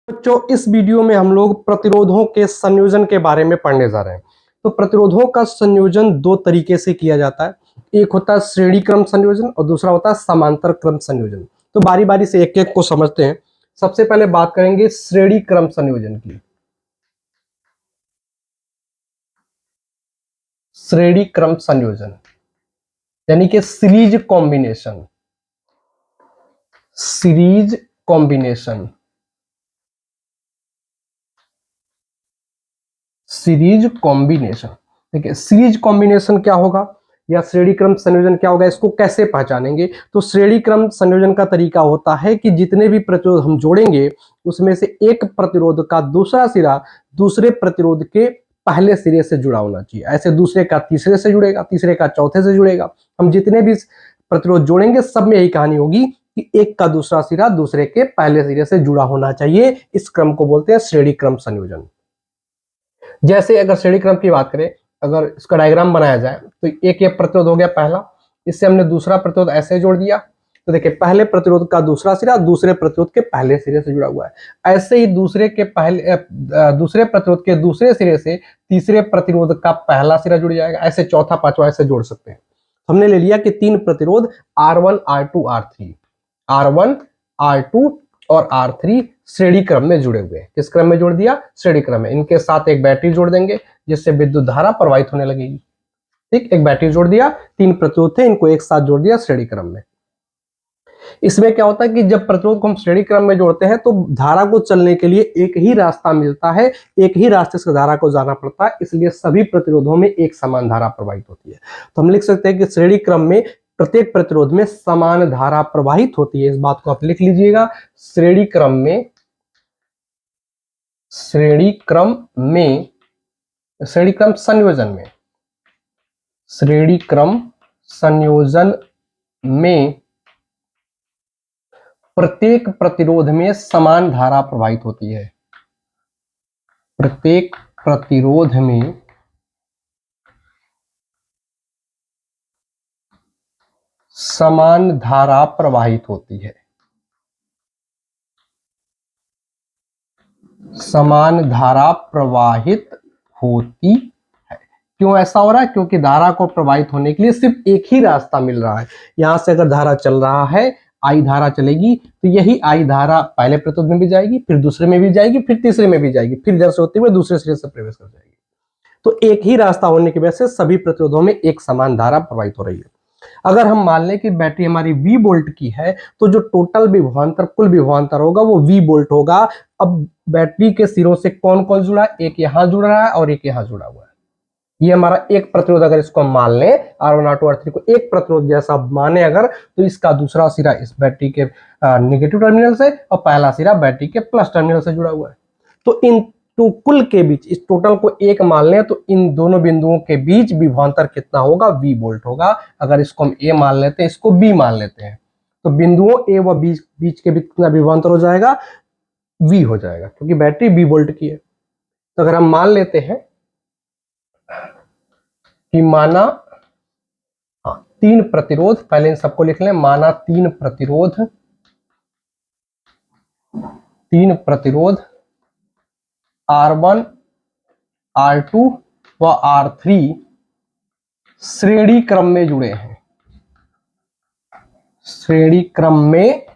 बच्चों, इस वीडियो में हम लोग प्रतिरोधों के संयोजन के बारे में पढ़ने जा रहे हैं। तो प्रतिरोधों का संयोजन दो तरीके से किया जाता है। एक होता है श्रेणी क्रम संयोजन और दूसरा होता है समांतर क्रम संयोजन। तो बारी बारी से एक एक को समझते हैं। सबसे पहले बात करेंगे श्रेणी क्रम संयोजन की। श्रेणी क्रम संयोजन यानी कि series combination. Series combination series combination देखिए, सीरीज कॉम्बिनेशन क्या होगा या श्रेणी क्रम संयोजन क्या होगा, इसको कैसे पहचानेंगे। तो श्रेणी क्रम संयोजन का तरीका होता है कि जितने भी प्रतिरोध हम जोड़ेंगे उसमें से एक प्रतिरोध का दूसरा सिरा दूसरे प्रतिरोध के पहले सिरे से जुड़ा होना चाहिए। ऐसे दूसरे का तीसरे से जुड़ेगा, तीसरे का चौथे से जुड़ेगा। हम जितने भी प्रतिरोध जोड़ेंगे सब में यही कहानी होगी कि एक का दूसरा सिरा दूसरे के पहले सिरे से जुड़ा होना चाहिए। इस क्रम को बोलते हैं श्रेणी क्रम संयोजन। जैसे अगर श्रेणी क्रम की बात करें, अगर इसका डायग्राम बनाया जाए तो एक ये प्रतिरोध हो गया पहला, इससे हमने दूसरा प्रतिरोध ऐसे जोड़ दिया। तो देखिए, पहले प्रतिरोध का दूसरा सिरा दूसरे प्रतिरोध के पहले सिरे से जुड़ा हुआ है। ऐसे ही दूसरे प्रतिरोध के दूसरे सिरे से तीसरे प्रतिरोध का पहला सिरा जुड़ जाएगा। ऐसे चौथा पांचवा ऐसे जोड़ सकते हैं। हमने ले लिया कि तीन प्रतिरोध R1 R2 R3 R1 R2 और R3 श्रेणी क्रम में जुड़े हुए हैं। किस क्रम में जोड़ दिया? श्रेणी क्रम में। इनके साथ एक बैटरी जोड़ देंगे जिससे विद्युत धारा प्रवाहित होने लगेगी। ठीक, एक बैटरी जोड़ दिया, तीन प्रतिरोध थे, इनको एक साथ जोड़ दिया श्रेणी क्रम में। इसमें क्या होता है कि जब प्रतिरोध को हम श्रेणी क्रम में जोड़ते हैं तो धारा को चलने के लिए एक ही रास्ता मिलता है, एक ही रास्ते से धारा को जाना पड़ता है, इसलिए सभी प्रतिरोधों में एक समान धारा प्रवाहित होती है। तो हम लिख सकते हैं कि श्रेणी क्रम में प्रत्येक प्रतिरोध में समान धारा प्रवाहित होती है। इस बात को आप लिख लीजिएगा। श्रेणी क्रम संयोजन में प्रत्येक प्रतिरोध में समान धारा प्रवाहित होती है। प्रत्येक प्रतिरोध में समान धारा प्रवाहित होती है। समान धारा प्रवाहित होती है। क्यों ऐसा हो रहा है? क्योंकि धारा को प्रवाहित होने के लिए सिर्फ एक ही रास्ता मिल रहा है। यहां से अगर धारा चल रहा है, आई धारा चलेगी, तो यही आई धारा पहले प्रतिरोध में भी जाएगी, फिर दूसरे में भी जाएगी, फिर तीसरे में भी जाएगी, फिर इधर से होते हुए दूसरे सिरे से प्रवेश कर जाएगी। तो एक ही रास्ता होने की वजह से सभी प्रतिरोधों में एक समान धारा प्रवाहित हो रही है। अगर हम मान लें कि बैटरी हमारी V वोल्ट की है, तो जो टोटल विभवांतर, कुल विभवांतर होगा वो V वोल्ट होगा। अब बैटरी के सिरों से कौन कौन जुड़ा है? एक यहां जुड़ रहा है और एक यहां जुड़ा हुआ है। ये हमारा एक प्रतिरोध, अगर इसको हम मान लें R1 R2 R3 को एक प्रतिरोध जैसा माने अगर, तो इसका दूसरा सिरा इस बैटरी के नेगेटिव टर्मिनल से और पहला सिरा बैटरी के प्लस टर्मिनल से जुड़ा हुआ है। तो इन तो कुल के बीच, इस टोटल को एक मान लें तो इन दोनों बिंदुओं के बीच विभवांतर कितना होगा? V वोल्ट होगा। अगर इसको हम A मान लेते हैं, इसको B मान लेते हैं, तो बिंदुओं A व बीच के बीच कितना विभवांतर हो जाएगा? V हो जाएगा, क्योंकि बैटरी V वोल्ट की है। तो अगर हम मान लेते हैं कि माना तीन प्रतिरोध, पहले इन सबको लिख लें, माना तीन प्रतिरोध R1 R2 व R3 श्रेणी क्रम में जुड़े हैं। श्रेणी क्रम में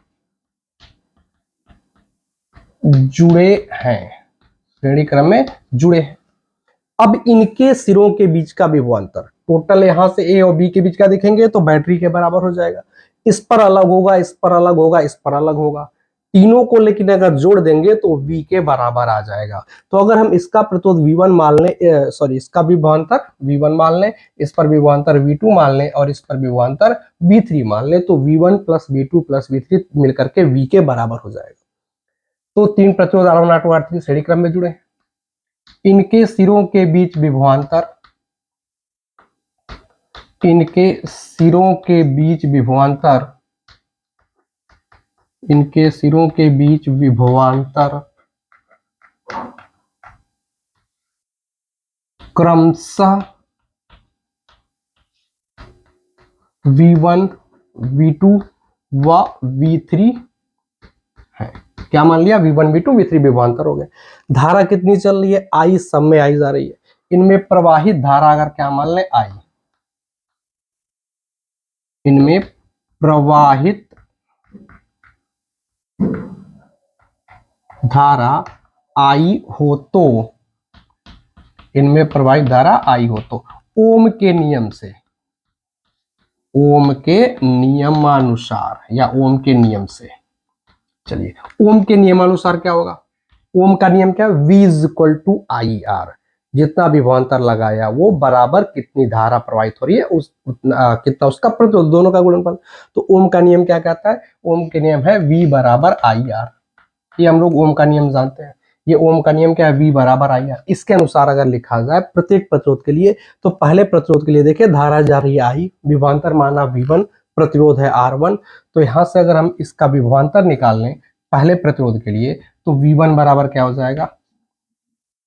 जुड़े हैं। अब इनके सिरों के बीच का विभवांतर, टोटल यहां से A और B के बीच का देखेंगे तो बैटरी के बराबर हो जाएगा। इस पर अलग होगा, इस पर अलग होगा, इस पर अलग होगा, तीनों को लेकिन अगर जोड़ देंगे तो V के बराबर आ जाएगा। तो अगर हम इसका प्रतिरोध V1 मान लें, इसका विभवांतर V1 मान लें, इस पर विभवांतर V2 मान लें और इस पर विभवांतर V3 मान लें, तो V1 plus V2 plus V3 मिलकर के V के बराबर हो जाएगा। तो तीन प्रतिरोध R1 R2 R3 श्रेणी क्रम में जुड़े हैं। इनके सिरों के बीच विभवांतर, क्रमशः V1 V2 व V3 है। क्या मान लिया, V1 V2 V3 विभवांतर हो गए। धारा कितनी चल रही है, I, सब में I जा रही है। इनमें प्रवाहित धारा अगर क्या मान लें, I, इनमें प्रवाहित धारा I हो तो, इनमें प्रवाहित धारा I हो तो ओम के नियम से, ओम के नियमानुसार या ओम के नियम से, चलिए ओम के नियमानुसार क्या होगा, ओम का नियम क्या है, V is equal to I R, जितना विभवांतर लगाया वो बराबर कितनी धारा प्रवाहित हो रही है उस कितना उसका प्रतिरोध, दोनों का गुणनफल। तो ओम का नियम क्या कहता है, ओम के नियम है V बराबर आई आर, ये हम लोग ओम का नियम जानते हैं। ये ओम का नियम क्या है, V बराबर आई आर। इसके अनुसार अगर लिखा जाए प्रत्येक प्रतिरोध के लिए, तो पहले प्रतिरोध के लिए देखिए धारा जा रही है I, विभवांतर माना V1, प्रतिरोध है R1। तो यहां से अगर हम इसका विभवांतर निकाल लें पहले प्रतिरोध के लिए, तो V1 बराबर क्या हो जाएगा,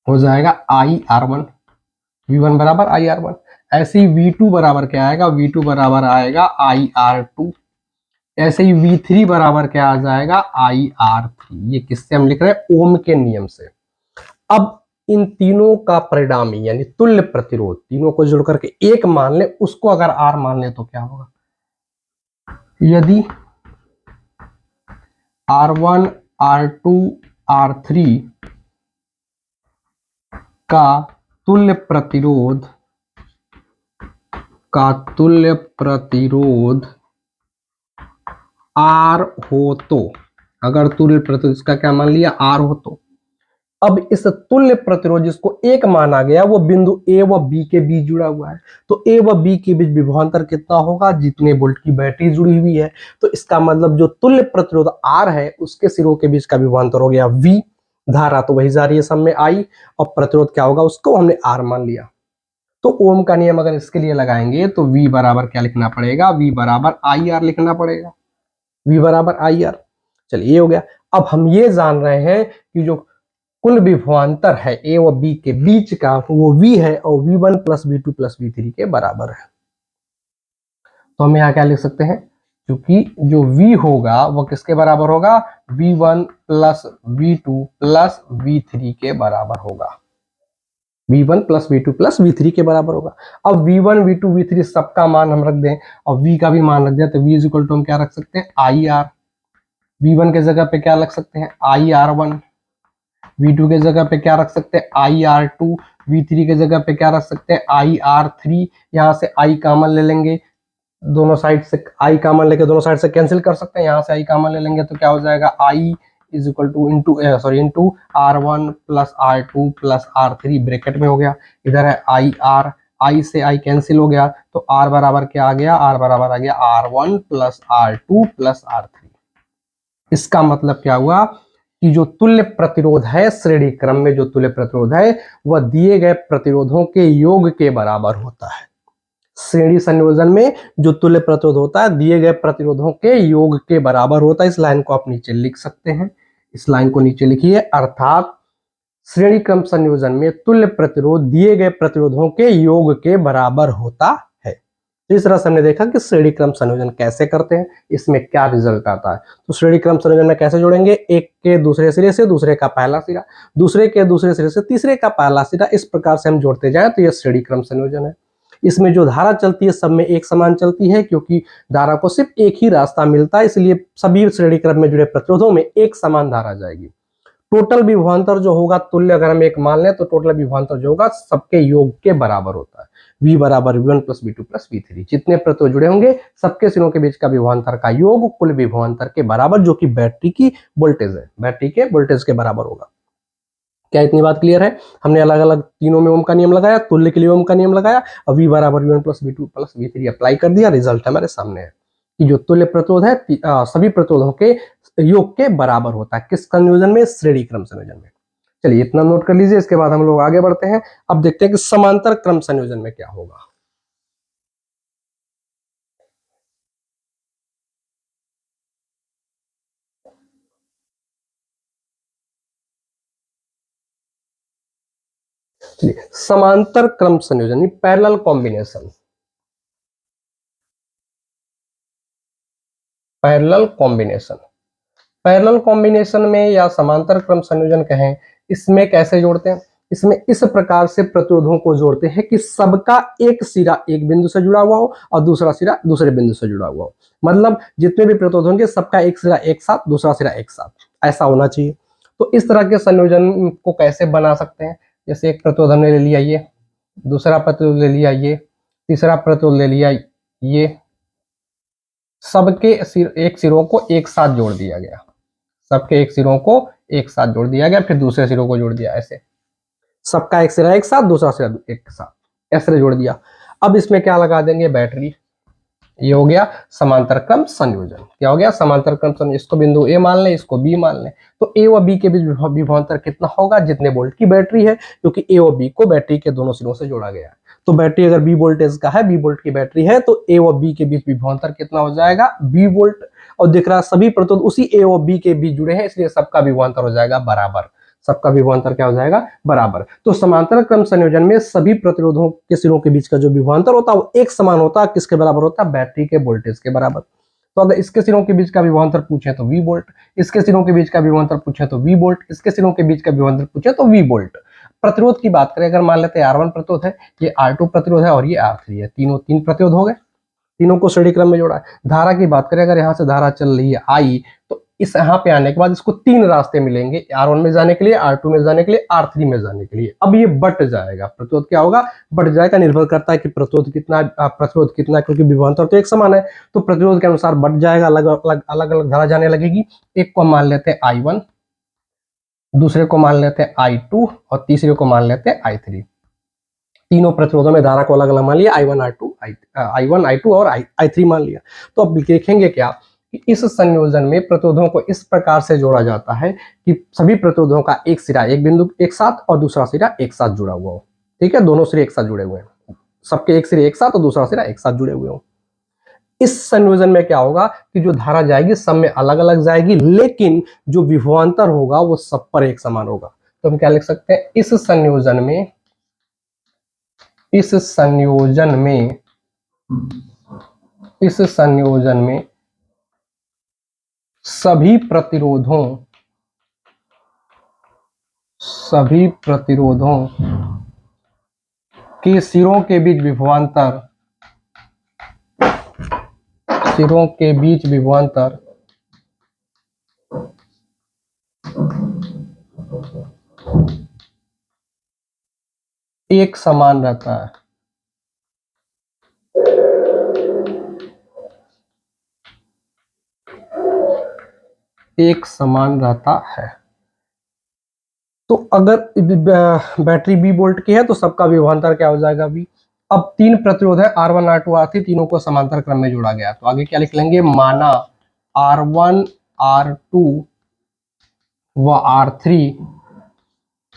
हो जाएगा IR1, V1 बराबर IR1। ऐसे ही V2 बराबर क्या आएगा, V2 बराबर आएगा IR2। ऐसे ही V3 बराबर क्या आ जाएगा, IR3। ये किससे हम लिख रहे हैं, ओम के नियम से। अब इन तीनों का परिणामी यानी तुल्य प्रतिरोध, तीनों को जोड़ करके एक मान ले, उसको अगर R मान ले तो क्या होगा, यदि R1 R2 R3 का तुल्य प्रतिरोध, का तुल्य प्रतिरोध R हो तो, अगर तुल्य प्रतिरोध इसका क्या मान लिया, R हो तो, अब इस तुल्य प्रतिरोध जिसको एक माना गया वो बिंदु A व B के बीच जुड़ा हुआ है। तो A व B के बीच विभवांतर कितना होगा, जितने वोल्ट की बैटरी जुड़ी हुई है। तो इसका मतलब जो तुल्य प्रतिरोध R है उसके सिरों के बीच का विभवांतर हो गया V, धारा तो वही जा रही है सब में I, और प्रतिरोध क्या होगा उसको हमने R मान लिया। तो ओम का नियम अगर इसके लिए लगाएंगे तो V बराबर क्या लिखना पड़ेगा, V बराबर IR लिखना पड़ेगा, V बराबर IR। चलिए ये हो गया। अब हम ये जान रहे हैं कि जो कुल विभवांतर है A और B के बीच का वो V है और V1 plus V2 plus V3 के बराबर है। तो हम यहाँ क्या लिख सकते हैं, क्योंकि जो V होगा वो किसके बराबर होगा, V1 plus V2 plus V3 के बराबर होगा, V1 plus V2 plus V3 के बराबर होगा। अब V1 V2 V3 सबका मान हम रख दें और V का भी मान रख दें, तो V इज इक्वल टू हम क्या रख सकते हैं, IR। V1 के जगह पे क्या रख सकते हैं, IR1। V2 के जगह पे क्या रख सकते हैं, IR2। V3 के जगह पे क्या रख सकते हैं, IR3। यहाँ से I कॉमन ले लेंगे, दोनों साइड से I कॉमन लेके दोनों साइड से कैंसिल कर सकते हैं। यहाँ से I कॉमन ले लेंगे तो क्या हो जाएगा, I is equal two into R1 plus R2 plus R3 bracket में हो गया। इधर है IR, I से I कैंसिल हो गया तो R बराबर क्या आ गया, R बराबर आ गया R1 plus R2 plus R3। इसका मतलब क्या हुआ कि जो तुल्य प्रतिरोध है श्रेणी क्रम में, जो तुल्य प्रतिरोध है वह दिए गए प्रतिरोधों के योग के बराबर होता है। श्रेणी संयोजन में जो तुल्य प्रतिरोध होता है दिए गए प्रतिरोधों के योग के बराबर होता है। इस लाइन को आप नीचे लिख सकते हैं, इस लाइन को नीचे लिखिए, अर्थात श्रेणी क्रम संयोजन में तुल्य प्रतिरोध दिए गए प्रतिरोधों के योग के बराबर होता है। इस तरह से हमने देखा कि श्रेणी क्रम संयोजन कैसे करते हैं, इसमें क्या रिजल्ट आता है। तो श्रेणी क्रम संयोजन में कैसे जोड़ेंगे, एक के दूसरे सिरे से दूसरे का पहला सिरा, दूसरे के दूसरे सिरे से तीसरे का पहला सिरा, इस प्रकार से हम जोड़ते जाएं तो यह श्रेणी क्रम संयोजन है। इसमें जो धारा चलती है सब में एक समान चलती है, क्योंकि धारा को सिर्फ एक ही रास्ता मिलता है, इसलिए सभी श्रेणी क्रम में जुड़े प्रतिरोधों में एक समान धारा जाएगी। टोटल विभवांतर जो होगा तुल्य अगर हम एक मान लें तो टोटल विभवांतर जो होगा सबके योग के बराबर होता है। V बराबर V1 plus V2 plus V3, जितने प्रतिरोध जुड़े होंगे सबके सिरों के बीच का विभवांतर का योग कुल विभवांतर के बराबर, जो कि बैटरी की वोल्टेज है, बैटरी के वोल्टेज के बराबर होगा। क्या इतनी बात क्लियर है। हमने अलग अलग तीनों में ओम का नियम लगाया, तुल्य के लिए ओम का नियम लगाया और V बराबर V1 plus V2 plus V3 apply कर दिया। रिजल्ट हमारे सामने है कि जो तुल्य प्रतिरोध है सभी प्रतिरोधों के योग के बराबर होता है। किस संयोजन में, श्रेणी क्रम संयोजन में। चलिए इतना नोट कर लीजिए, इसके बाद हम लोग आगे बढ़ते हैं। अब देखते हैं कि समांतर क्रम संयोजन में क्या होगा। चलिए समांतर क्रम संयोजन, parallel combination, parallel combination. Parallel combination में या समांतर क्रम संयोजन कहें, इसमें कैसे जोड़ते हैं? इसमें इस प्रकार से प्रतिरोधों को जोड़ते हैं कि सबका एक सिरा एक बिंदु से जुड़ा हुआ हो और दूसरा सिरा दूसरे बिंदु से जुड़ा हुआ हो। मतलब जितने भी प्रतिरोध होंगे सबका एक सिरा एक साथ, दूसरा सिरा एक साथ, ऐसा होना चाहिए। तो इस तरह के संयोजन को कैसे बना सकते हैं? जैसे एक प्रतिरोध हमने ले लिया ये, दूसरा प्रतिरोध ले लिया ये, तीसरा प्रतिरोध ले लिया ये, सबके एक सिरों को एक साथ जोड़ दिया गया, सबके एक सिरों को एक साथ जोड़ दिया गया, फिर दूसरे सिरों को जोड़ दिया, ऐसे सबका एक सिरा एक साथ, दूसरा सिरा एक साथ, ऐसे जोड़ दिया। अब इसमें क्या लगा देंगे? बैटरी। ये हो गया समांतर क्रम संयोजन। क्या हो गया? समांतर क्रम संयोजन। इसको बिंदु ए मान लें, इसको बी मान लें, तो ए व बी के बीच विभवांतर कितना होगा? जितने वोल्ट की बैटरी है, क्योंकि ए व बी को बैटरी के दोनों सिरों से जोड़ा गया है। तो बैटरी अगर बी वोल्टेज का है, बी वोल्ट की बैटरी है, तो ए व बी के बीच विभवांतर कितना हो जाएगा? V volt. और दिख रहा सभी प्रतिरोध उसी ए व बी के बीच जुड़े हैं, इसलिए सबका विभवांतर हो जाएगा बराबर। सबका विभवांतर क्या हो जाएगा? बराबर। तो समांतर क्रम संयोजन में सभी प्रतिरोधों के सिरों के बीच का जो विभवांतर होता है वो एक समान होता है। किसके बराबर होता है? बैटरी के वोल्टेज के बराबर। तो अगर इसके सिरों के बीच का विभवांतर पूछे तो वी वोल्ट, इसके सिरों के बीच का विभवांतर पूछे तो वी वोल्ट, इसके सिरों के बीच का विभवांतर पूछे तो वी वोल्ट। प्रतिरोध की बात करें, अगर मान लेते हैं R1 प्रतिरोध है, ये R2 प्रतिरोध है और ये R3 है, तीन प्रतिरोध हो गए, तीनों को श्रेणी क्रम में जोड़ा है। धारा की बात करें, अगर यहाँ से धारा चल रही है आई, तो इस यहाँ पे आने के बाद इसको तीन रास्ते मिलेंगे, R1 में जाने के लिए, R2 में जाने के लिए, R3 में जाने के लिए। अब ये बट जाएगा, प्रतिरोध क्या होगा? बढ़ जाएगा। निर्भर करता है कि प्रतिरोध कितना, क्योंकि विभवांतर तो एक समान है, तो प्रतिरोध के अनुसार बढ़ जाएगा, अलग अलग धारा जाने लगेगी। एक को मान लेते हैं I1, दूसरे को मान लेते हैं I2 और तीसरे को मान लेते हैं I3। तीनों प्रतिरोधों में धारा को अलग अलग मान लिया, I1 I2 और I3 मान लिया। तो अब देखेंगे क्या कि इस संयोजन में प्रतिरोधों को इस प्रकार से जोड़ा जाता है कि सभी प्रतिरोधों का एक सिरा एक बिंदु एक साथ और दूसरा सिरा एक साथ जुड़ा हुआ हो। ठीक है, दोनों सिरे एक साथ जुड़े हुए हैं, सबके एक सिरे एक साथ और दूसरा सिरा एक साथ जुड़े हुए हो। इस संयोजन में क्या होगा कि जो धारा जाएगी सब में अलग अलग जाएगी, लेकिन जो विभवांतर होगा वो सब पर एक समान होगा। तो हम क्या लिख सकते हैं? इस संयोजन में सभी प्रतिरोधों के सिरों के बीच विभवांतर एक समान रहता है। एक समान रहता है। तो अगर बैटरी बी वोल्ट की है तो सबका विभवांतर क्या हो जाएगा? बी। अब तीन प्रतिरोध है R1 R2 R3, तीनों को समांतर क्रम में जोड़ा गया। तो आगे क्या लिख लेंगे? माना R1 R2 व R3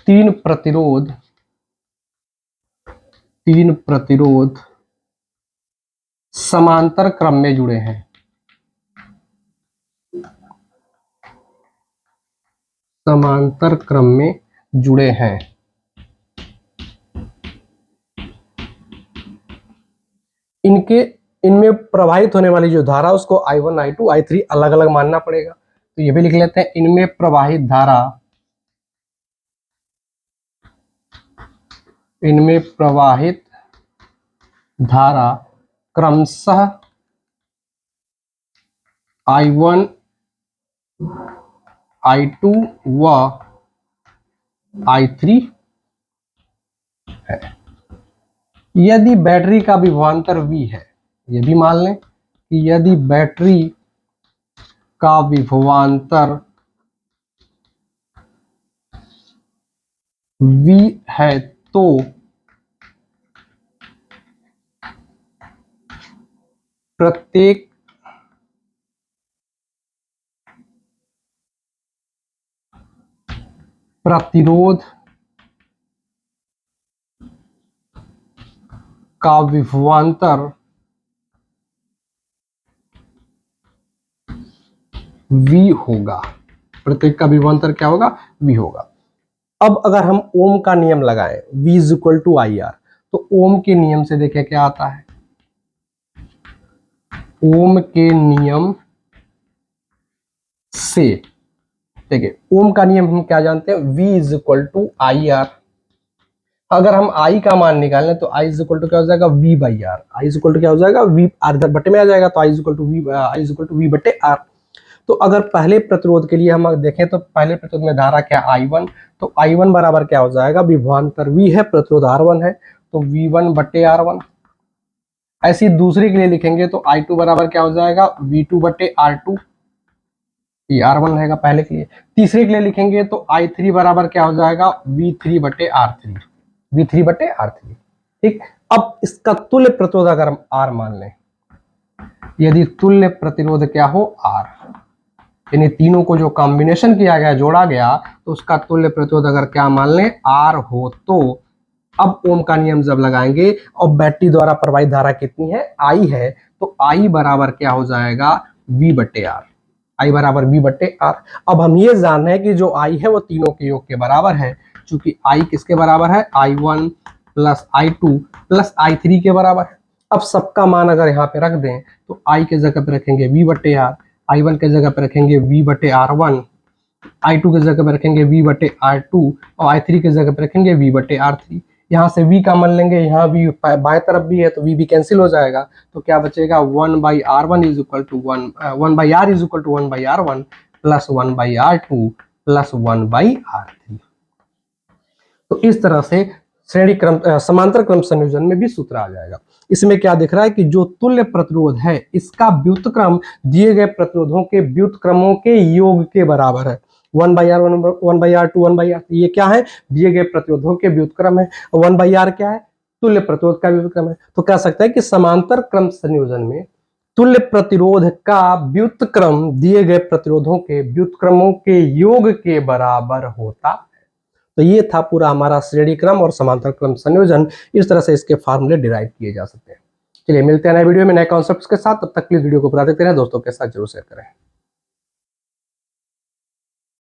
तीन प्रतिरोध समांतर क्रम में जुड़े हैं। समांतर क्रम में जुड़े हैं। इनमें प्रवाहित होने वाली जो धारा उसको I1 I2 I3 अलग अलग मानना पड़ेगा। तो ये भी लिख लेते हैं, इनमें प्रवाहित धारा क्रमशः I1 I2 व I3 है। यदि बैटरी का विभवांतर V है, ये भी मान लें कि यदि बैटरी का विभवांतर V है तो प्रत्येक प्रतिरोध का विभवांतर V होगा। प्रत्येक का विभवांतर क्या होगा? V होगा। अब अगर हम ओम का नियम लगाएं, V = IR, तो ओम के नियम से देखिए क्या आता है। ओम के नियम से देखिए ओम का नियम हम क्या जानते हैं, V is equal to I R. अगर हम I का मान निकालें तो I इज इक्वल टू क्या हो जाएगा, V by R. I is equal to क्या हो जाएगा, V आर इधर बटे में आ जाएगा, तो I is equal to V बटे आर। तो अगर पहले प्रतिरोध के लिए हम अगर देखें तो पहले प्रतिरोध में धारा क्या I1, तो I1 बराबर क्या हो जाएगा, विभवांतर V है, प्रतिरोध R1 है, तो V1 बटे R1। ऐसी दूसरी के लिए लिखेंगे तो I2 बराबर क्या हो जाएगा, V2 बटे R2, ये R1 रहेगा पहले के लिए। तीसरे के लिए लिखेंगे तो I3 बराबर क्या हो जाएगा, V3 बटे R3, V3 बटे R3। ठीक, अब इसका तुल्य प्रतिरोध अगर हम R मान लें, यदि तुल्य प्रतिरोध क्या हो R, यानी तीनों को जो कॉम्बिनेशन किया गया, जोड़ा गया, तो उसका तुल्य प्रतिरोध अगर क्या मान लें R हो, तो अब ओम का नियम जब लगाएंगे और बैटरी द्वारा प्रवाहित धारा कितनी है, I है, तो I बराबर क्या हो जाएगा, V बटे R। I बराबर V बटे R। अब हम ये जान रहे हैं कि जो I है वो तीनों के योग के बराबर है, क्योंकि I किसके बराबर है, I1 plus I2 plus I3 के बराबर है। अब सबका मान अगर यहाँ पे रख दें तो I के जगह पे रखेंगे V बटे R, I1 के जगह पे रखेंगे V बटे R1, I2 के जगह पे रखेंगे V बटे R2 और I3 के जगह पे रखेंगे V बटे R3। यहाँ से V का मान लेंगे, यहाँ V बाएं तरफ भी है तो V भी कैंसिल हो जाएगा, तो क्या बचेगा, 1 by R1 is equal to 1 by R is equal to 1 by R1 plus 1 by R2 plus 1 by R3। तो इस तरह से श्रेणी क्रम समांतर क्रम संयोजन में भी सूत्र आ जाएगा। इसमें क्या दिख रहा है कि जो तुल्य प्रतिरोध है इसका व्युत्क्रम दिए गए प्रतिरोधों के व्युत्क्रमों के योग के बराबर है। 1 by R1, 1 by R2, 1 by R, ये क्या है, दिए गए प्रतिरोधों के व्युत्क्रम है। 1 बाई R क्या है, तुल्य प्रतिरोध का व्युत्क्रम है। तो कह सकते हैं कि समांतर क्रम संयोजन में तुल्य प्रतिरोध का व्युत्क्रम दिए गए प्रतिरोधों के व्युत्क्रमों के योग के बराबर होता है। तो ये था पूरा हमारा श्रेणी क्रम और समांतर क्रम संयोजन। इस तरह से इसके फार्मूले डिराइव किए जा सकते हैं। चलिए मिलते हैं नए वीडियो में नए कॉन्सेप्ट्स के साथ, तब तक प्लीज वीडियो को पूरा देखते रहें, दोस्तों के साथ जरूर शेयर करें।